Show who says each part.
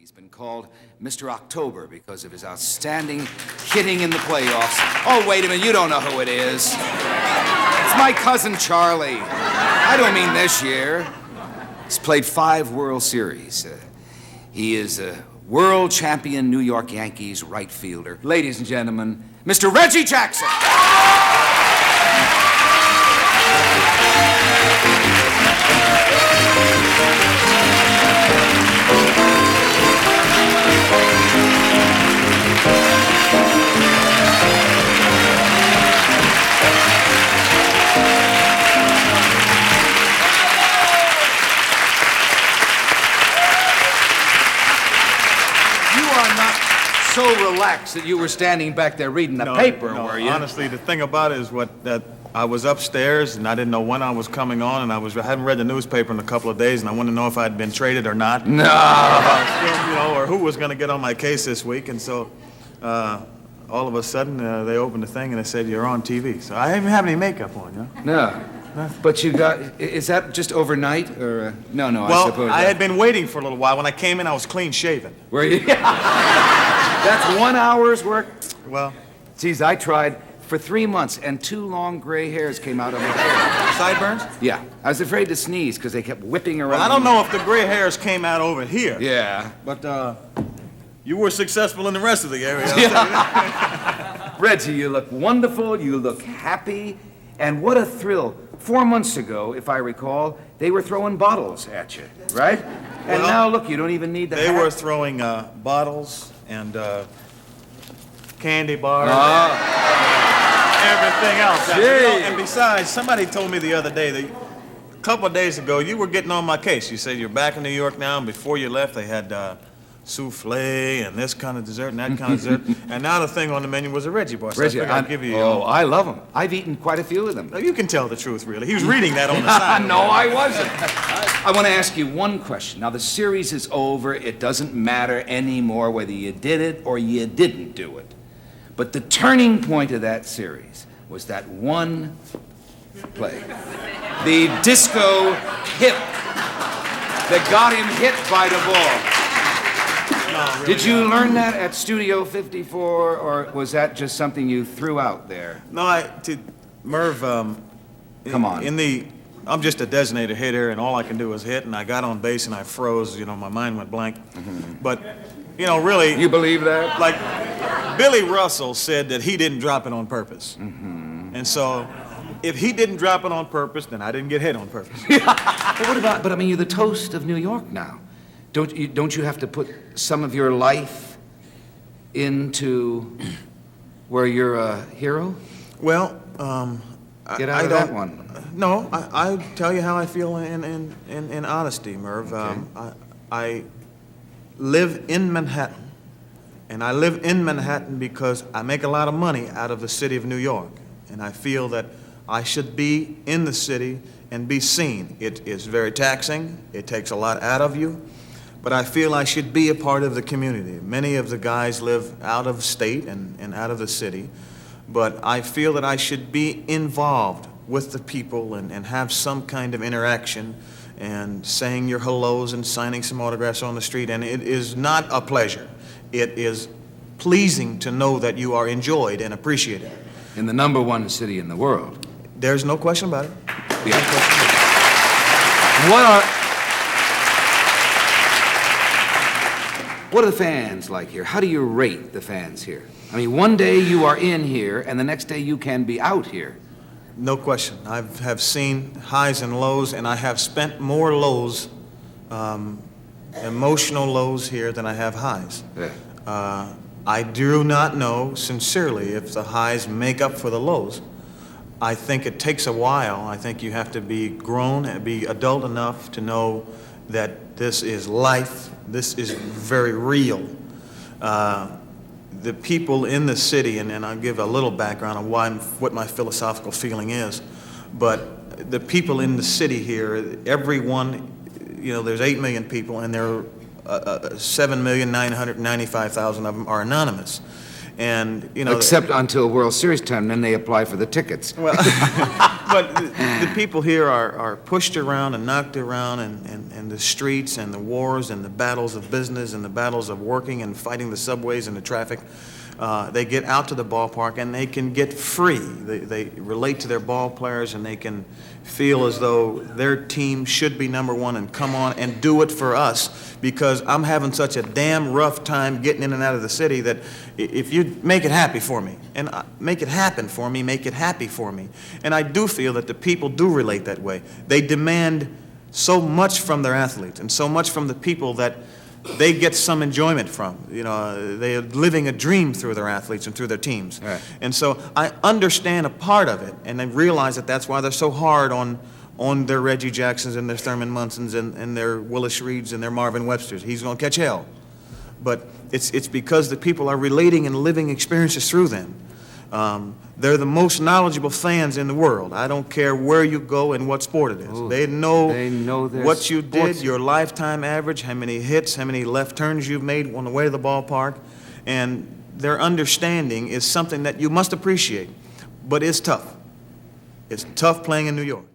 Speaker 1: He's been called Mr. October because of his outstanding hitting in the playoffs. Oh, wait a minute, you don't know who it is. It's my cousin Charlie. I don't mean this year. He's played 5 World Series. He is a world champion New York Yankees right fielder. Ladies and gentlemen, Mr. Reggie Jackson. So relaxed that you were standing back there reading the paper, were you?
Speaker 2: Honestly, the thing about it is that I was upstairs and I didn't know when I was coming on, and I hadn't read the newspaper in a couple of days, and I wanted to know if I'd been traded or not.
Speaker 1: No.
Speaker 2: Or who was going to get on my case this week, and so all of a sudden they opened the thing and they said you're on TV. So I didn't even have any makeup on, you know?
Speaker 1: No. But you got, is that just overnight, or, no,
Speaker 2: well,
Speaker 1: I suppose.
Speaker 2: I had been waiting for a little while. When I came in, I was clean shaven.
Speaker 1: Were you? That's 1 hour's work?
Speaker 2: Well.
Speaker 1: Geez, I tried for 3 months, and 2 long gray hairs came out of my hair.
Speaker 2: Sideburns?
Speaker 1: Yeah. I was afraid to sneeze, because they kept whipping around.
Speaker 2: Well, I don't know if the gray hairs came out over here.
Speaker 1: Yeah.
Speaker 2: But, you were successful in the rest of the area.
Speaker 1: Reggie, you look wonderful, you look happy, and what a thrill. 4 months ago, if I recall, they were throwing bottles at you, right? And
Speaker 2: well,
Speaker 1: now, look, you don't even need the
Speaker 2: They
Speaker 1: hat.
Speaker 2: were throwing bottles and candy bars and everything else. And besides, somebody told me the other day, that a couple of days ago, you were getting on my case. You said you're back in New York now, and before you left, they had souffle and this kind of dessert and that kind of dessert. And now the thing on the menu was a Reggie bar. So
Speaker 1: Reggie,
Speaker 2: I'll give you.
Speaker 1: Oh, I love them. I've eaten quite a few of them.
Speaker 2: You can tell the truth, really. He was reading that on the side.
Speaker 1: No, I wasn't. I want to ask you one question. Now, the series is over. It doesn't matter anymore whether you did it or you didn't do it. But the turning point of that series was that one play. The disco hip that got him hit by the ball. No, really. Did you learn that at Studio 54, or was that just something you threw out there?
Speaker 2: No, Merv,
Speaker 1: Come on.
Speaker 2: I'm just a designated hitter, and all I can do is hit, and I got on base and I froze, my mind went blank. Mm-hmm. But, really...
Speaker 1: You believe that?
Speaker 2: Like, Billy Russell said that he didn't drop it on purpose.
Speaker 1: Mm-hmm.
Speaker 2: And so, if he didn't drop it on purpose, then I didn't get hit on purpose.
Speaker 1: But I mean, you're the toast of New York now. Don't you have to put some of your life into where you're a hero?
Speaker 2: Well,
Speaker 1: Get out of that one.
Speaker 2: No, I tell you how I feel in honesty, Merv.
Speaker 1: Okay.
Speaker 2: I live in Manhattan, and I live in Manhattan because I make a lot of money out of the city of New York, and I feel that I should be in the city and be seen. It is very taxing. It takes a lot out of you. But I feel I should be a part of the community. Many of the guys live out of state and out of the city, but I feel that I should be involved with the people and have some kind of interaction and saying your hellos and signing some autographs on the street. And it is not a pleasure. It is pleasing to know that you are enjoyed and appreciated.
Speaker 1: In the #1 city in the world.
Speaker 2: There's no question about it.
Speaker 1: Yeah.
Speaker 2: No question about it.
Speaker 1: What are the fans like here? How do you rate the fans here? I mean, one day you are in here, and the next day you can be out here.
Speaker 2: No question. I have seen highs and lows, and I have spent more lows, emotional lows here than I have highs.
Speaker 1: Yeah.
Speaker 2: I do not know, sincerely, if the highs make up for the lows. I think it takes a while. I think you have to be grown and be adult enough to know that this is life. This is very real. The people in the city, and I'll give a little background on what my philosophical feeling is, but the people in the city here, everyone, there's 8 million people, and there are 7,995,000 of them are anonymous. And,
Speaker 1: Except until World Series time, then they apply for the tickets.
Speaker 2: Well, But the people here are pushed around and knocked around in the streets and the wars and the battles of business and the battles of working and fighting the subways and the traffic. They get out to the ballpark and they can get free. They relate to their ball players and they can feel as though their team should be number one and come on and do it for us, because I'm having such a damn rough time getting in and out of the city that if you make it happy for me, and make it happen for me, make it happy for me. And I do feel that the people do relate that way. They demand so much from their athletes and so much from the people that they get some enjoyment from. You know, they are living a dream through their athletes and through their teams.
Speaker 1: Right.
Speaker 2: And so I understand a part of it, and I realize that that's why they're so hard on their Reggie Jacksons and their Thurman Munsons and their Willis Reeds and their Marvin Websters. He's going to catch hell. But it's because the people are relating and living experiences through them. They're the most knowledgeable fans in the world. I don't care where you go and what sport it is.
Speaker 1: Ooh,
Speaker 2: they know
Speaker 1: their
Speaker 2: what you did,
Speaker 1: sports.
Speaker 2: your lifetime average, how many hits, how many left turns you've made on the way to the ballpark. And their understanding is something that you must appreciate. But it's tough. It's tough playing in New York.